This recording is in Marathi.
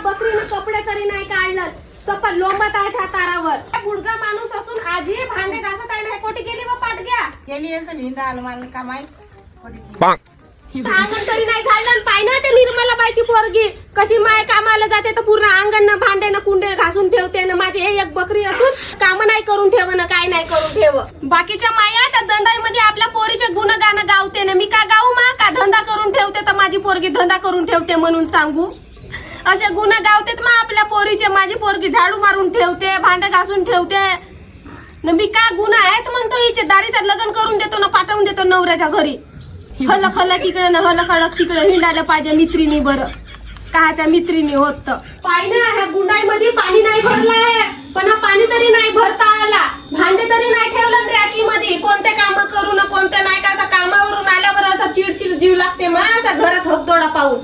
बकरीनं कपडे तरी नाही काढलं, कपड लोंबत आहे त्या तारावर. गुडगा माणूस असून आजी भांडे घासत आहे ना, कोटी गेली व पाटग्या गेली असं हिंडा आलं मला का माहित कोणी अंगण तरी नाही झाडलं. पाय ना ते निर्मला बाईची पोरगी कशी माय कामाला जाते तर पूर्ण अंगण भांडे न कुंडे घासून ठेवते ना. माझी हे एक बकरी असून काम नाही करून ठेव ना, काय नाही करून ठेव. बाकीच्या माया त्या दंडाईमध्ये आपल्या पोरीचे गुणगाणं गावते ना. मी का गाऊ मा का धंदा करून ठेवते तर माझी पोरगी धंदा करून ठेवते म्हणून सांगू. असे गुण गावतेत मग आपल्या पोरीचे. माझी पोरगी झाडू मारून ठेवते, भांडे घासून ठेवते न. मी का गुन्हा आहेत म्हणतो हिचे दारीचं लग्न करून देतो ना, पाठवून देतो नवऱ्याच्या घरी. हल खलक इकडे न हल खडक तिकडे हिंडायला पाहिजे मित्रिणी. बरं काहाच्या मित्रिणी होत पाय ना. ह्या गुंडाईमध्ये पाणी नाही भरलं आहे, पण हा पाणी तरी नाही भरता आला. भांडे तरी नाही ठेवलं रॅकी मध्ये. कोणते काम करू न कोणते नाही का. कामावरून आल्यावर असा चिडचिड जीव लागते मा. असा घरात हकदोडा पाहून.